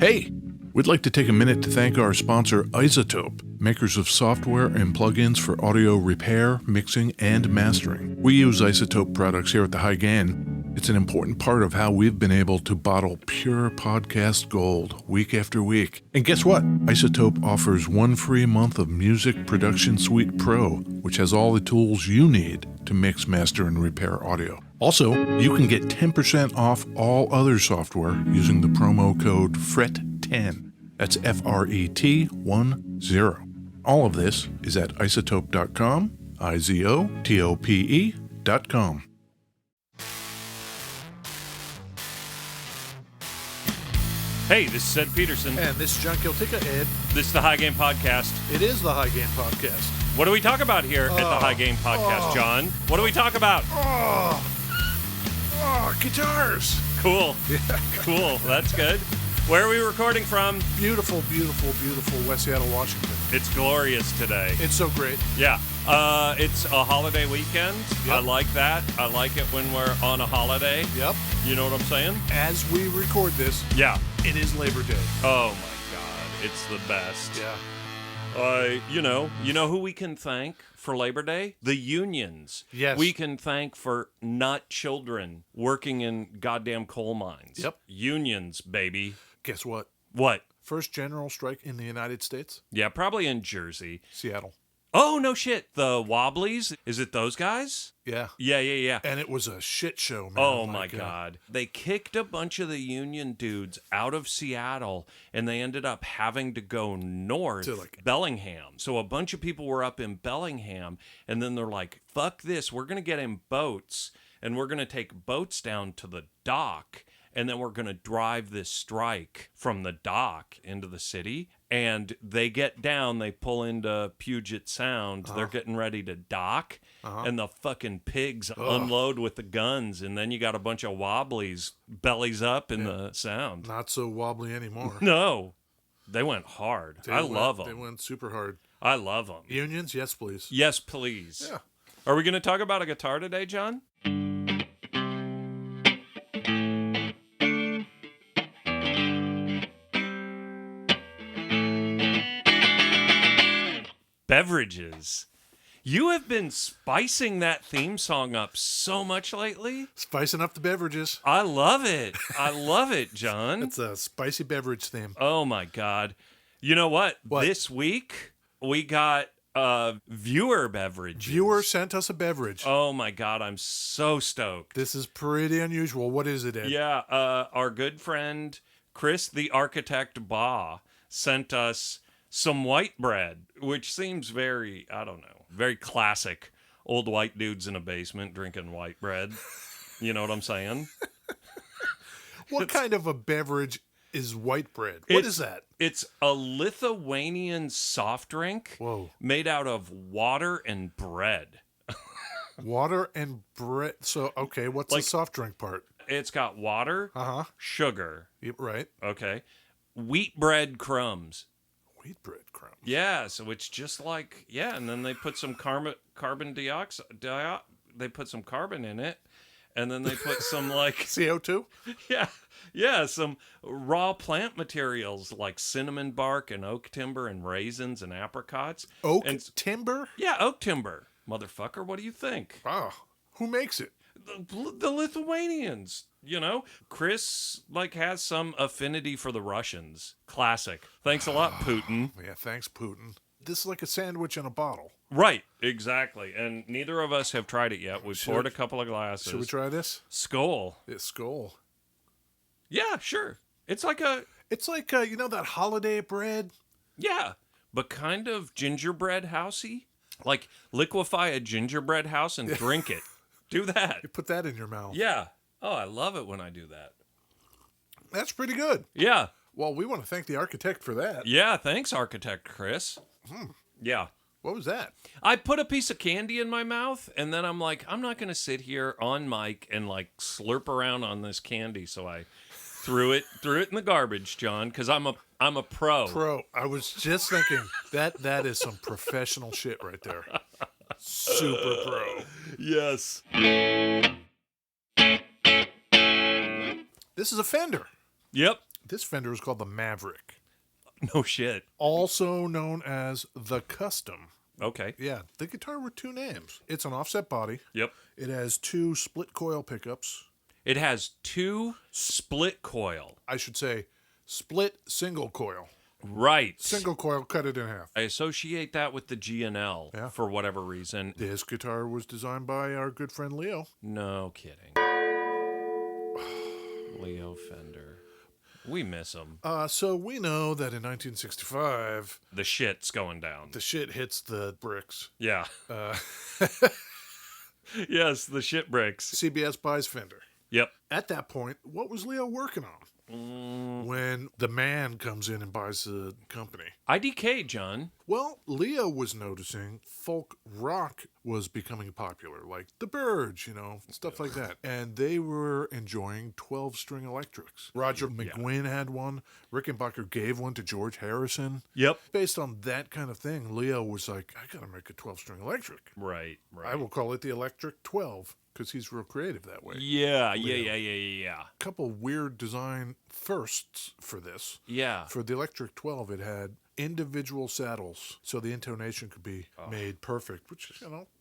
Hey, we'd like to take a minute to thank our sponsor, Isotope, makers of software and plugins for audio repair, mixing, and mastering. We use Isotope products here at the High Gain. It's an important part of how we've been able to bottle pure podcast gold week after week. And guess what? Isotope offers 1 free month of Music Production Suite Pro, which has all the tools you need to mix, master, and repair audio. Also, you can get 10% off all other software using the promo code FRET10. That's FRET10. All of this is at isotope.com, IZOTOPE.com. Hey, this is Ed Peterson. And this is John Kiltica, Ed. This is the High Game Podcast. It is the High Game Podcast. What do we talk about here at the High Game Podcast, John? What do we talk about? Guitars. Cool. Yeah. Cool. That's good. Where are we recording from? Beautiful, beautiful, beautiful West Seattle, Washington. It's glorious today. It's so great. Yeah. It's a holiday weekend. Yep. I like that. I like it when we're on a holiday. Yep. You know what I'm saying? As we record this, Yeah. it is Labor Day. Oh, my God. It's the best. Yeah. You know who we can thank for Labor Day? The unions. Yes. We can thank for not children working in goddamn coal mines. Yep. Unions, baby. Guess what? What? First general strike in the United States? Yeah, probably in Jersey. Seattle. Oh, no shit. The Wobblies? Is it those guys? Yeah. Yeah. And it was a shit show, man. Oh, my God. They kicked a bunch of the union dudes out of Seattle, and they ended up having to go north To, Bellingham. So a bunch of people were up in Bellingham, and then they're like, fuck this. We're going to get in boats, and we're going to take boats down to the dock, and then we're going to drive this strike from the dock into the city. And they get down, they pull into Puget Sound. They're getting ready to dock, and the fucking pigs unload with the guns. And then you got a bunch of Wobblies bellies up in the Sound. Not so wobbly anymore. No, they went hard. I love them. They went super hard. I love them. Unions? Yes, please. Yes, please. Yeah. Are we going to talk about a guitar today, John? Beverages. You have been spicing that theme song up so much lately. Spicing up the beverages. I love it. I love it, John. It's a spicy beverage theme. Oh, my God. You know what? This week, we got viewer beverages. Viewer sent us a beverage. Oh, my God. I'm so stoked. This is pretty unusual. What is it, Ed? Yeah. Our good friend, Chris the Architect Baugh, sent us some white bread, which seems very, I don't know, very classic. Old white dudes in a basement drinking white bread. You know what I'm saying? What kind of a beverage is white bread? What is that? It's a Lithuanian soft drink made out of water and bread. Water and bread. So, okay, what's the soft drink part? It's got water, sugar. Yep, right. Okay. Wheat bread crumbs. Wheat bread crumbs. Yeah, so it's just like, and then they put some carbon dioxide, they put some carbon in it, and then they put some like... CO2? Yeah, some raw plant materials like cinnamon bark and oak timber and raisins and apricots. Timber? Yeah, oak timber. Motherfucker, what do you think? Oh, who makes it? The Lithuanians, you know? Chris, has some affinity for the Russians. Classic. Thanks a lot, Putin. Yeah, thanks, Putin. This is like a sandwich in a bottle. Right, exactly. And neither of us have tried it yet. We've poured a couple of glasses. Should we try this? Skull. It's Skull. Yeah, sure. It's like you know that holiday bread? Yeah, but kind of gingerbread housey. Like, liquefy a gingerbread house and drink it. Do that. You put that in your mouth. Yeah. Oh, I love it when I do that. That's pretty good. Yeah. Well, we want to thank the architect for that. Yeah, thanks, Architect Chris. Yeah. What was that? I put a piece of candy in my mouth, and then I'm like, I'm not going to sit here on mic and, slurp around on this candy, so I threw it in the garbage, John, because I'm a pro. Pro. I was just thinking, that is some professional shit right there. Super pro. Yes. This is a Fender. Yep. This Fender is called the Maverick, No shit. also known as the Custom. Okay. Yeah, the guitar with two names. It's an offset body. Yep. It has two split coil pickups. It has 2 split coil. I should say split single coil. Right. Single coil, cut it in half. I associate that with the G&L Yeah. for whatever reason. This guitar was designed by our good friend Leo. No kidding. Leo Fender. We miss him. So we know that in 1965, The shit's going down. the shit hits the bricks. Yeah. Yes, the shit bricks. CBS buys Fender. Yep. At that point, what was Leo working on when the man comes in and buys the company? IDK, John. Well, Leo was noticing folk rock was becoming popular, like the Byrds, stuff like that. And they were enjoying 12-string electrics. Roger McGuinn had one. Rickenbacker gave one to George Harrison. Yep. Based on that kind of thing, Leo was like, I got to make a 12-string electric. Right. I will call it the Electric 12 because he's real creative that way. Yeah. Couple weird design firsts for this. Yeah. For the Electric 12, it had individual saddles, so the intonation could be made perfect, which,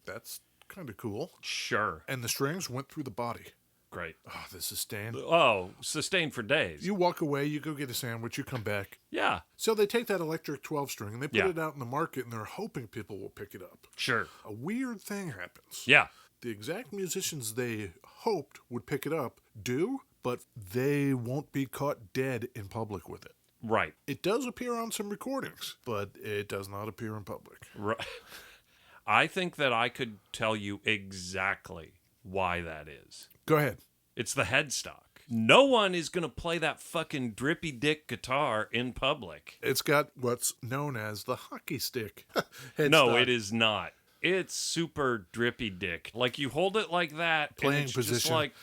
that's kind of cool. Sure. And the strings went through the body. Great. Oh, the sustain. Oh, sustained for days. You walk away, you go get a sandwich, you come back. Yeah. So they take that Electric 12 string and they put Yeah. it out in the market, and they're hoping people will pick it up. Sure. A weird thing happens. Yeah. The exact musicians they hoped would pick it up do, but they won't be caught dead in public with it. Right. It does appear on some recordings, but it does not appear in public. Right. I think that I could tell you exactly why that is. Go ahead. It's the headstock. No one is going to play that fucking drippy dick guitar in public. It's got what's known as the hockey stick. No, headstock. it is not. It's super drippy dick. Like you hold it like that, Playing and it's just position. like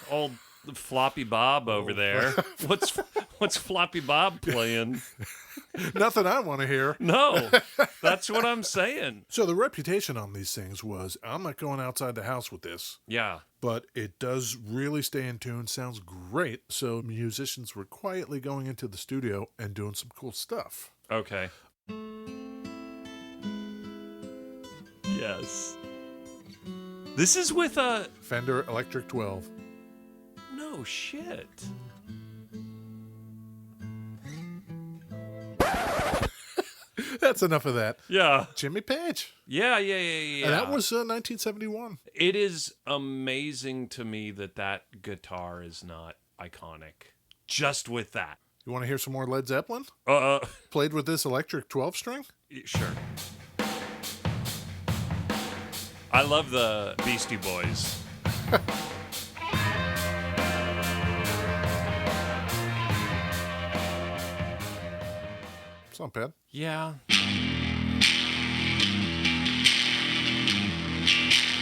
old Floppy Bob over there. What's Floppy Bob playing? Nothing I want to hear. No, that's what I'm saying. So the reputation on these things was, I'm not going outside the house with this. Yeah. But it does really stay in tune, sounds great. So musicians were quietly going into the studio and doing some cool stuff. Okay. Yes. This is with a... Fender Electric 12. No shit. That's enough of that. Yeah. Jimmy Page. Yeah. And that was 1971. It is amazing to me that guitar is not iconic. Just with that. You want to hear some more Led Zeppelin? Played with this electric 12 string? Sure. I love the Beastie Boys. It's not bad. Yeah.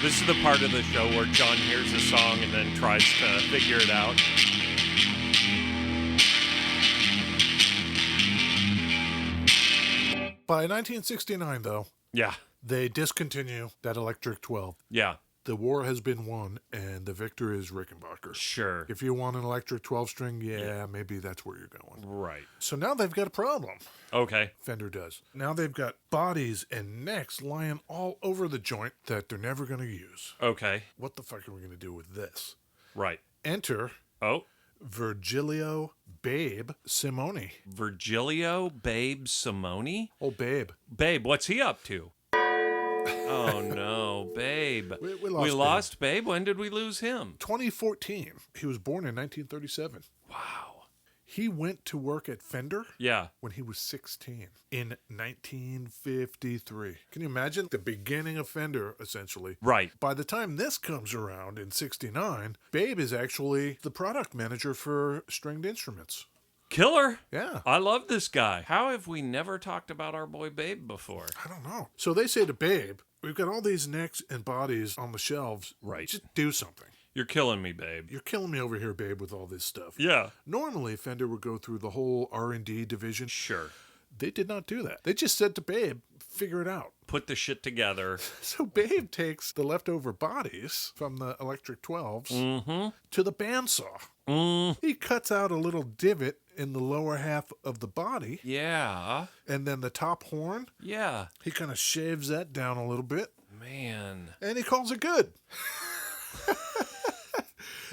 This is the part of the show where John hears a song and then tries to figure it out. By 1969, though, Yeah. they discontinue that electric 12. Yeah. The war has been won, and the victor is Rickenbacker. Sure. If you want an electric 12 string, maybe that's where you're going. Right. So now they've got a problem. Okay. Fender does. Now they've got bodies and necks lying all over the joint that they're never going to use. Okay. What the fuck are we going to do with this? Right. Enter Oh. Virgilio Babe Simone. Virgilio Babe Simone? Oh, Babe. Babe, what's he up to? Oh, no. Babe. We lost Babe. When did we lose him? 2014. He was born in 1937. Wow. He went to work at Fender Yeah. when he was 16 in 1953. Can you imagine the beginning of Fender, essentially? Right. By the time this comes around in 69, Babe is actually the product manager for stringed instruments. Killer. Yeah. I love this guy. How have we never talked about our boy Babe before? I don't know. So they say to Babe, we've got all these necks and bodies on the shelves. Right. Just do something. You're killing me, Babe. You're killing me over here, Babe, with all this stuff. Yeah. Normally, Fender would go through the whole R&D division. Sure. They did not do that. They just said to Babe, figure it out. Put the shit together. So Babe takes the leftover bodies from the electric 12s to the bandsaw. He cuts out a little divot in the lower half of the body. Yeah. And then the top horn, Yeah. he kind of shaves that down a little bit. Man. And he calls it good.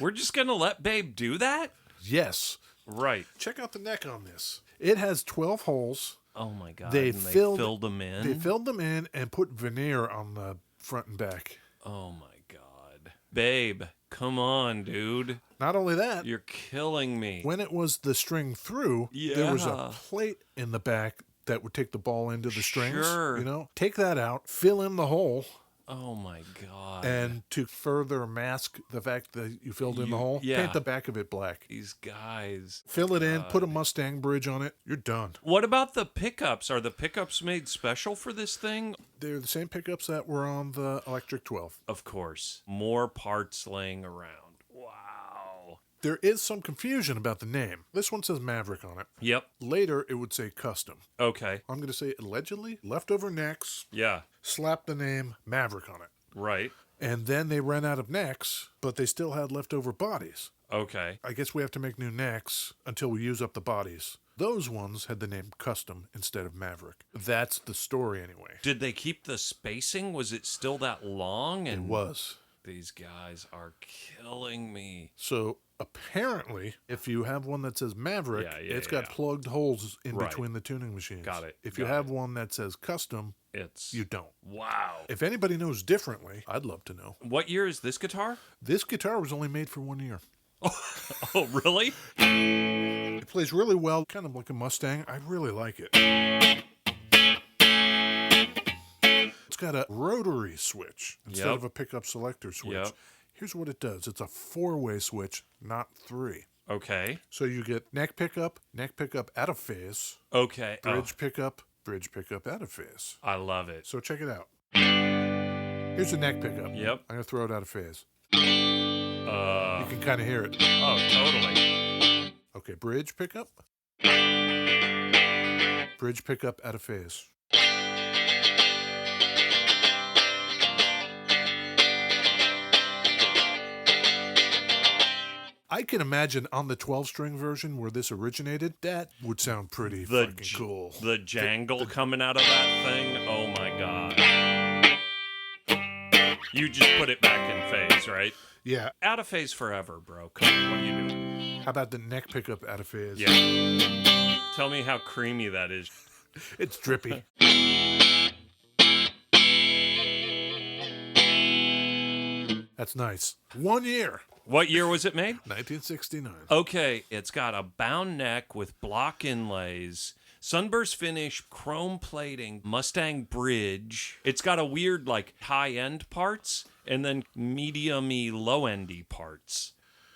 We're just going to let Babe do that? Yes. Right. Check out the neck on this. It has 12 holes. Oh, my God. They and filled them in? They filled them in and put veneer on the front and back. Oh, my God. Babe, come on, dude. Not only that, You're killing me. when it was the string through, there was a plate in the back that would take the ball into the strings. Sure. You know, take that out, fill in the hole, Oh, my God. and to further mask the fact that you filled in the hole, paint the back of it black. These guys. Fill it in, put a Mustang bridge on it, you're done. What about the pickups? Are the pickups made special for this thing? They're the same pickups that were on the Electric 12. Of course. More parts laying around. Wow. There is some confusion about the name. This one says Maverick on it. Yep. Later, it would say Custom. Okay. I'm going to say allegedly, leftover necks, Yeah. slapped the name Maverick on it. Right. And then they ran out of necks, but they still had leftover bodies. Okay. I guess we have to make new necks until we use up the bodies. Those ones had the name Custom instead of Maverick. That's the story anyway. Did they keep the spacing? Was it still that long? It was. These guys are killing me. So apparently, if you have one that says Maverick, it's got plugged holes in between the tuning machines. Got it. If you have one that says Custom, you don't. Wow. If anybody knows differently, I'd love to know. What year is this guitar? This guitar was only made for 1 year. Oh, really? It plays really well, kind of like a Mustang. I really like it. It's got a rotary switch instead of a pickup selector switch. Yep. Here's what it does. It's a 4-way switch, not 3. Okay. So you get neck pickup out of phase, Okay. bridge pickup out of phase. I love it. So check it out. Here's a neck pickup. Yep. I'm going to throw it out of phase. You can kind of hear it. Oh, totally. Okay, bridge pickup. Bridge pickup out of phase. I can imagine on the 12-string version where this originated, that would sound pretty fucking cool. The jangle coming out of that thing. Oh my God. You just put it back in phase, right? Yeah. Out of phase forever, bro. Come on, what are you doing? How about the neck pickup out of phase? Yeah. Tell me how creamy that is. It's drippy. That's nice. 1 year. What year was it made? 1969. Okay, it's got a bound neck with block inlays, sunburst finish, chrome plating, Mustang bridge. It's got a weird, like, high-end parts and then medium-y, low-endy parts.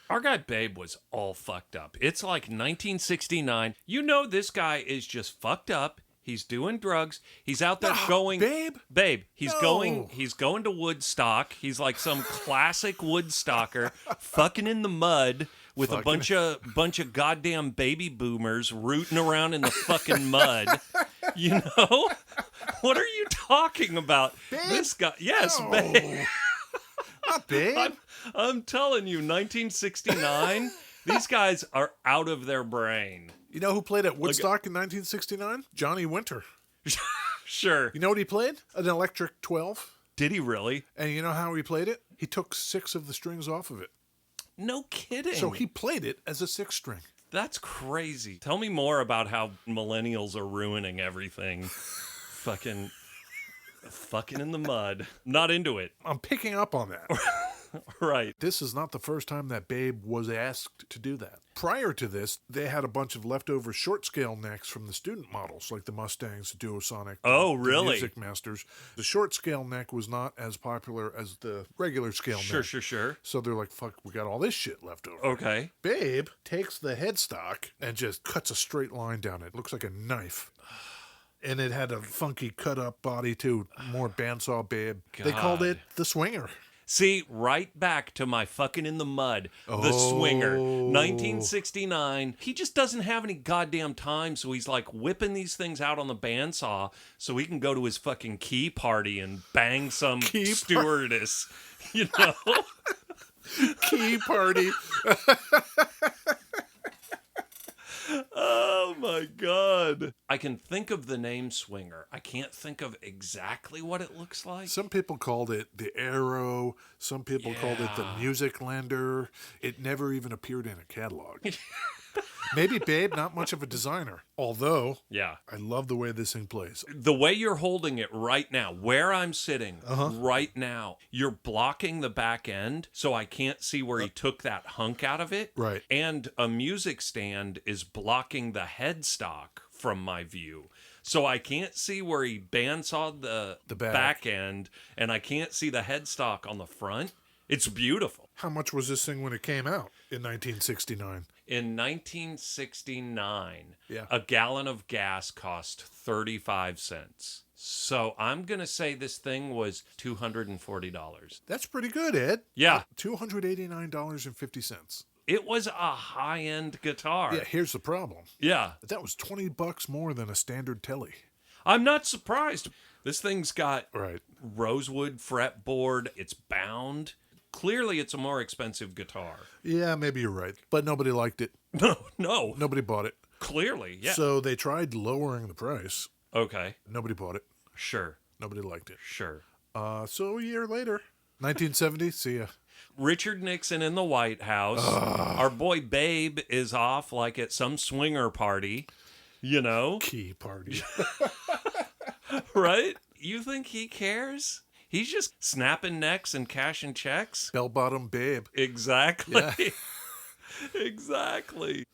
Our guy Babe was all fucked up. It's like 1969. You know this guy is just fucked up. He's doing drugs. He's out there going. Babe. He's going to Woodstock. He's like some classic Woodstocker, fucking in the mud with a bunch of goddamn baby boomers rooting around in the fucking mud. You know? What are you talking about? Babe? This guy. Yes, No. Babe. Not Babe. I'm telling you, 1969. These guys are out of their brain. You know who played at Woodstock in 1969? Johnny Winter. Sure. You know what he played? An Electric 12. Did he really? And you know how he played it? He took 6 of the strings off of it. No kidding. So he played it as a 6-string. That's crazy. Tell me more about how millennials are ruining everything. Fucking in the mud. Not into it. I'm picking up on that. Right. This is not the first time that Babe was asked to do that. Prior to this, they had a bunch of leftover short scale necks from the student models, like the Mustangs, the Duosonic, Oh, the really? Music Masters. The short scale neck was not as popular as the regular scale neck. Sure. So they're like, fuck, we got all this shit left over. Okay. Babe takes the headstock and just cuts a straight line down it. It looks like a knife. And it had a funky cut-up body, too. More bandsaw Babe. They called it the Swinger. See, right back to my fucking in the mud. The Swinger. 1969. He just doesn't have any goddamn time, so he's like whipping these things out on the bandsaw so he can go to his fucking key party and bang some stewardess. You know? Key party. my God. I can think of the name Swinger. I can't think of exactly what it looks like. Some people called it the Arrow. Some people called it the Music Lander. It never even appeared in a catalog. Maybe Babe, not much of a designer. Although, Yeah. I love the way this thing plays. The way you're holding it right now, where I'm sitting right now, you're blocking the back end, so I can't see where he took that hunk out of it. Right. And a music stand is blocking the headstock from my view. So I can't see where he bandsawed the back end, and I can't see the headstock on the front. It's beautiful. How much was this thing when it came out in 1969? In 1969, Yeah. a gallon of gas cost 35 cents. So I'm going to say this thing was $240. That's pretty good, Ed. Yeah. $289.50. It was a high-end guitar. Yeah, here's the problem. Yeah. That was $20 more than a standard telly. I'm not surprised. This thing's got Right. rosewood fretboard. It's bound. Clearly, it's a more expensive guitar. Yeah, maybe you're right. But nobody liked it. No. Nobody bought it. Clearly, yeah. So they tried lowering the price. Okay. Nobody bought it. Sure. Nobody liked it. Sure. So a year later, 1970, see ya. Richard Nixon in the White House. Our boy Babe is off like at some swinger party, you know, Key party. right? You think he cares? He's just snapping necks and cashing checks. Bell-bottom Babe. Exactly. Yeah. Exactly.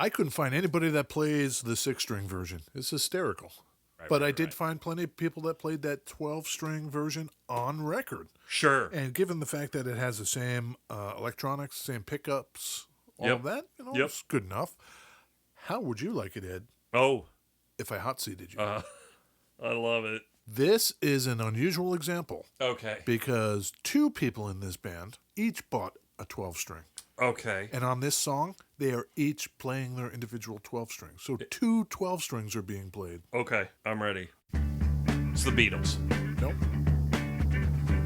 I couldn't find anybody that plays the 6-string version. It's hysterical. But I did find plenty of people that played that 12-string version on record. Sure. And given the fact that it has the same electronics, same pickups, all of that, it's good enough. How would you like it, Ed, Oh, if I hot-seated you? I love it. This is an unusual example Okay. because 2 people in this band each bought a 12-string. Okay. And on this song, they are each playing their individual 12-strings. So 2 12-strings are being played. Okay. I'm ready. It's the Beatles. Nope.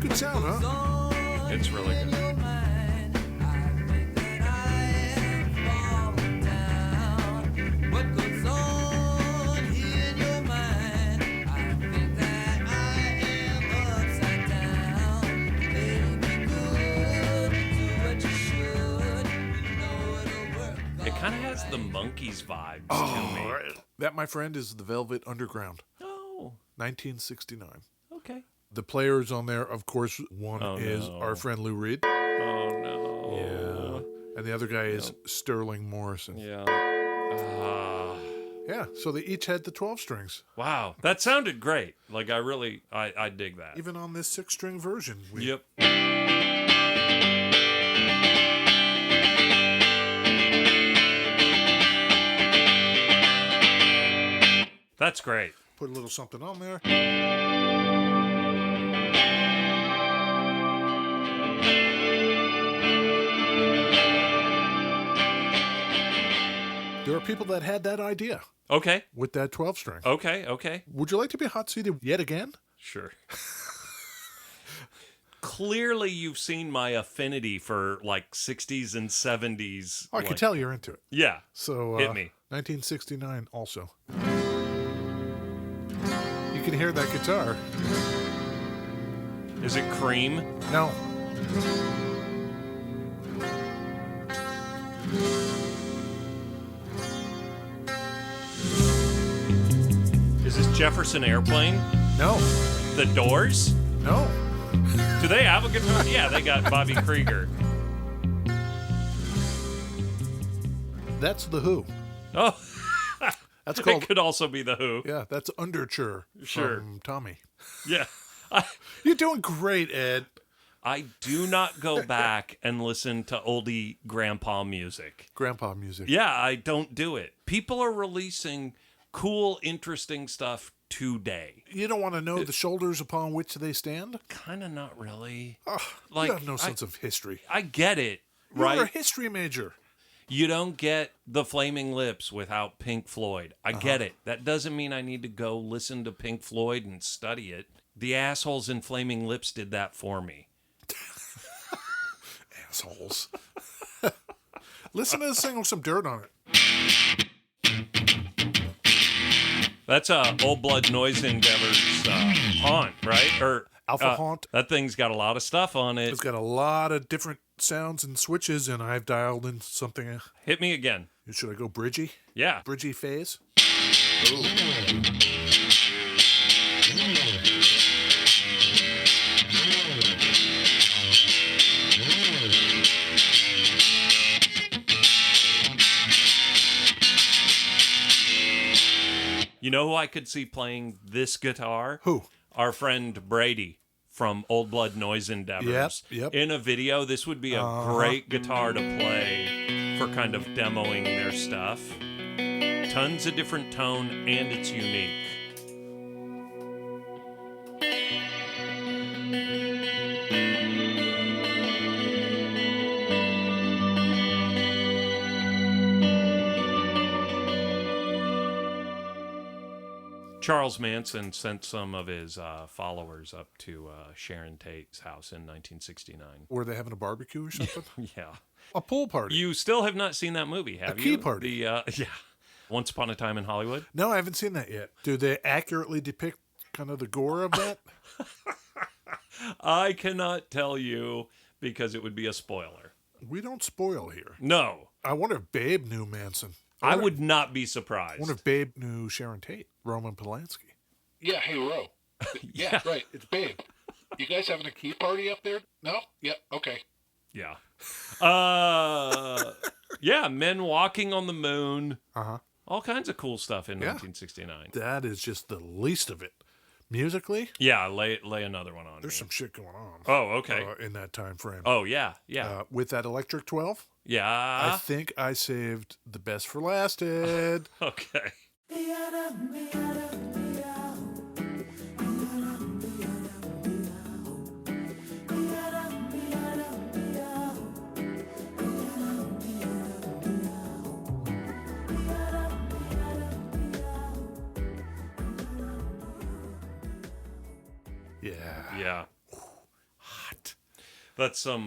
Good sound, huh? It's really good. Kind of has the Monkees vibes to me. That, my friend, is the Velvet Underground, Oh, 1969. okay. The players on there, of course, one is no. our friend Lou Reed. Oh, no. Yeah. And the other guy is Sterling Morrison. Yeah. Yeah, so they each had the 12 strings. Wow. That sounded great. Like, I dig that. Even on this 6-string version. Yep. That's great. Put a little something on there. There are people that had that idea Okay. with that 12 string. Okay. Would you like to be hot seated yet again? Sure. Clearly, you've seen my affinity for like 60s and 70s. Oh, I can tell you're into it. Yeah. So, Hit me. 1969 also. You can hear that guitar. Is it Cream? No. Is this Jefferson Airplane? No. The Doors? No. Do they have a guitar? Yeah, they got Bobby Krieger. That's The Who. Oh, That's it called. could also be The Who. Yeah, that's Underture Sure. from Tommy. Yeah. You're doing great, Ed. I do not go back and listen to oldie grandpa music. Grandpa music. Yeah, I don't do it. People are releasing cool, interesting stuff today. You don't want to know the shoulders upon which they stand? Kind of not really. You have no sense of history. I get it, You're right? a history major. You don't get the Flaming Lips without Pink Floyd. I get it. That doesn't mean I need to go listen to Pink Floyd and study it. The assholes in Flaming Lips did that for me. Assholes. Listen to this thing with some dirt on it. That's Old Blood Noise Endeavor's Haunt, right? Or Alpha Haunt. That thing's got a lot of stuff on it. It's got a lot of different sounds and switches, and I've dialed in something. Hit me again. Should I go bridgy? Yeah. Bridgy phase? You know who I could see playing this guitar? Who? Our friend Brady from Old Blood Noise Endeavors. Yep. In a video, this would be a great guitar to play for kind of demoing their stuff. Tons of different tone, and it's unique. Charles Manson sent some of his followers up to Sharon Tate's house in 1969. Were they having a barbecue or something? Yeah. A pool party? You still have not seen that movie, have you? A key party? Yeah. Once Upon a Time in Hollywood? No, I haven't seen that yet. Do they accurately depict kind of the gore of that? I cannot tell you because it would be a spoiler. We don't spoil here. No. I wonder if Babe knew Manson. I would not be surprised. I wonder if Babe knew Sharon Tate, Roman Polanski. Yeah, hey, Ro. Yeah, right. It's Babe. You guys having a key party up there? No? Yeah, okay. Yeah. Yeah, men walking on the moon. Uh-huh. All kinds of cool stuff in 1969. That is just the least of it. Musically, Yeah, lay another one on there's me. some shit going on. Oh, okay. In that time frame. Oh, yeah. With that electric 12, I Yeah. think I saved the best for last, Ed. Okay. Yeah. Yeah. Hot. That's some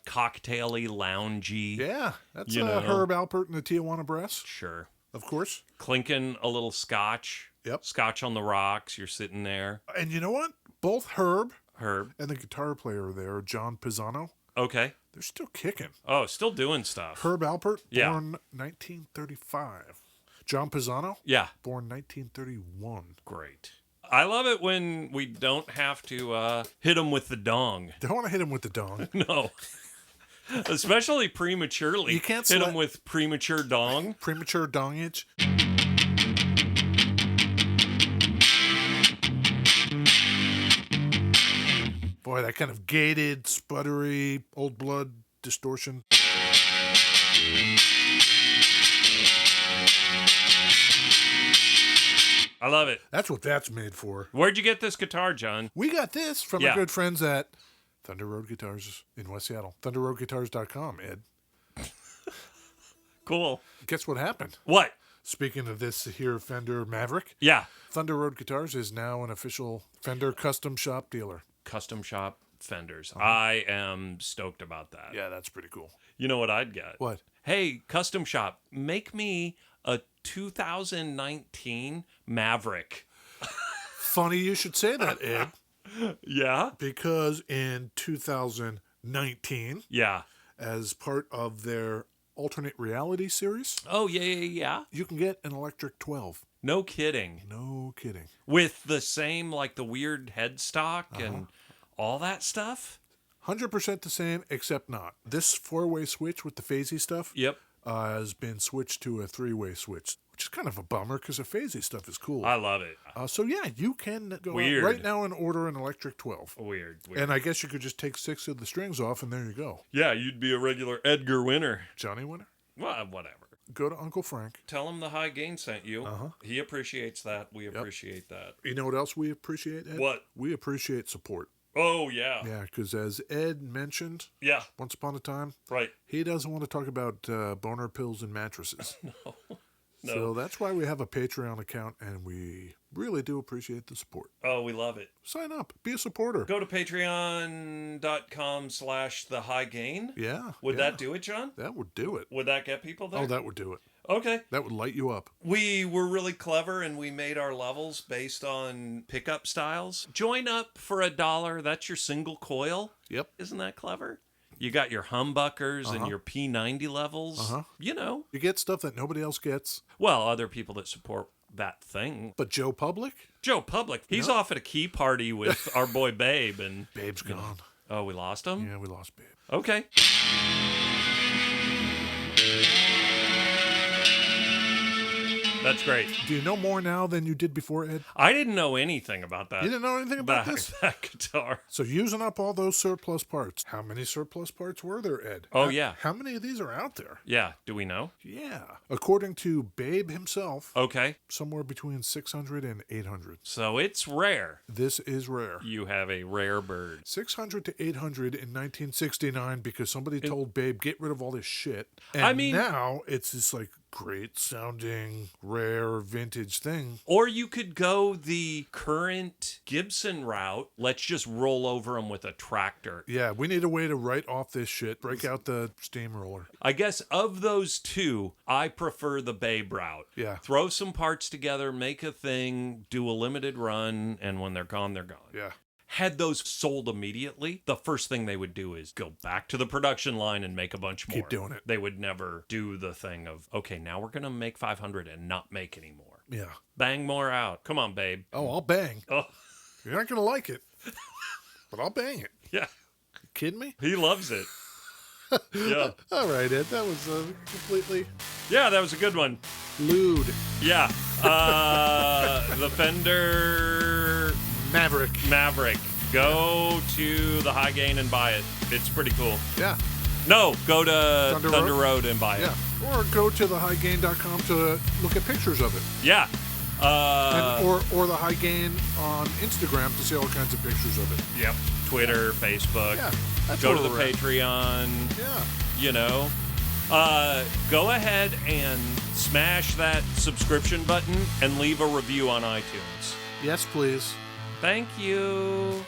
cocktaily, loungy. Yeah, that's You know. Herb Alpert and the Tijuana Brass, Sure. of course. Clinking a little scotch. Yep. Scotch on the rocks. You're sitting there. And you know what? Both Herb Herb. and the guitar player there, John Pisano, Okay. they're still kicking. Oh, still doing stuff. Herb Alpert, Yeah. born 1935. John Pisano, Yeah. born 1931. Great. I love it when we don't have to hit them with the dong. Don't want to hit him with the dong. No. Especially prematurely. You can't hit sla- them with premature dong. Premature dongage. Boy, that kind of gated, sputtery, old blood distortion. I love it. That's what that's made for. Where'd you get this guitar, John? We got this from Yeah. our good friends at Thunder Road Guitars in West Seattle. ThunderRoadGuitars.com, Ed. Cool. Guess what happened? What? Speaking of this here Fender Maverick, Yeah. Thunder Road Guitars is now an official Fender custom shop dealer. Custom shop Fenders. I am stoked about that. Yeah, that's pretty cool. You know what I'd get? What? Hey, custom shop, make me a 2019 Maverick. Funny you should say that, Ed, Yeah? because in 2019, Yeah. as part of their alternate reality series, Oh, yeah. you can get an electric 12. No kidding. No kidding. With the same, like the weird headstock and all that stuff? 100% the same, except not. This four-way switch with the phasey stuff Yep. has been switched to a three-way switch, which is kind of a bummer because the phasey stuff is cool. I love it. So yeah, you can go out Weird. right now and order an electric 12. Weird. And I guess you could just take 6 of the strings off and there you go. Yeah, you'd be a regular Edgar winner. Johnny Winner, Well, whatever. go to Uncle Frank. Tell him the high gain sent you. He appreciates that. We appreciate that. You know what else we appreciate, Ed? What? We appreciate support. Oh, yeah. Yeah, because as Ed mentioned Yeah. once upon a time, Right. he doesn't want to talk about boner pills and mattresses. No. So that's why we have a Patreon account, and we really do appreciate the support. Oh, we love it. Sign up. Be a supporter. Go to patreon.com/thehighgain. Yeah. Would yeah. that do it, John? That would do it. Would that get people there? Oh, that would do it. Okay. That would light you up. We were really clever and we made our levels based on pickup styles. Join up for $1. That's your single coil. Yep. Isn't that clever? You got your humbuckers and your P90 levels. You know. You get stuff that nobody else gets. Well, other people that support that thing. But Joe Public? Joe Public. He's off at a key party with our boy Babe. And Babe's gone. Oh, we lost him? Yeah, we lost Babe. Okay. That's great. Do you know more now than you did before, Ed? I didn't know anything about that. You didn't know anything about this? That guitar. So using up all those surplus parts. How many surplus parts were there, Ed? Oh, yeah. How many of these are out there? Yeah. Do we know? Yeah. According to Babe himself, Okay. somewhere between 600 and 800. So it's rare. This is rare. You have a rare bird. 600 to 800 in 1969 because somebody told Babe, get rid of all this shit. And I mean- now it's this like great sounding, rare, vintage thing. Or you could go the current Gibson route. Let's just roll over them with a tractor. Yeah, we need a way to write off this shit. Break out the steamroller. I guess of those two, I prefer the Babe route. Yeah. Throw some parts together, make a thing, do a limited run, and when they're gone, they're gone. Yeah. Had those sold immediately, the first thing they would do is go back to the production line and make a bunch more. Keep doing it. They would never do the thing of, okay, now we're going to make 500 and not make any more. Yeah. Bang more out. Come on, Babe. Oh, I'll bang. Oh, You're not going to like it, but I'll bang it. yeah. You kidding me? He loves it. Yeah. All right, Ed. That was completely Yeah, that was a good one. lewd. Yeah. The Fender Maverick. Go to the High Gain and buy it. It's pretty cool. Yeah. No, go to Thunder Thunder Road? Road and buy it. Yeah. Or go to thehighgain.com to look at pictures of it. Yeah. Or the High Gain on Instagram to see all kinds of pictures of it. Yep. Twitter, Facebook. Yeah. That's Go where to the we're at. Patreon. Yeah. You know. Go ahead and smash that subscription button and leave a review on iTunes. Yes, please. Thank you.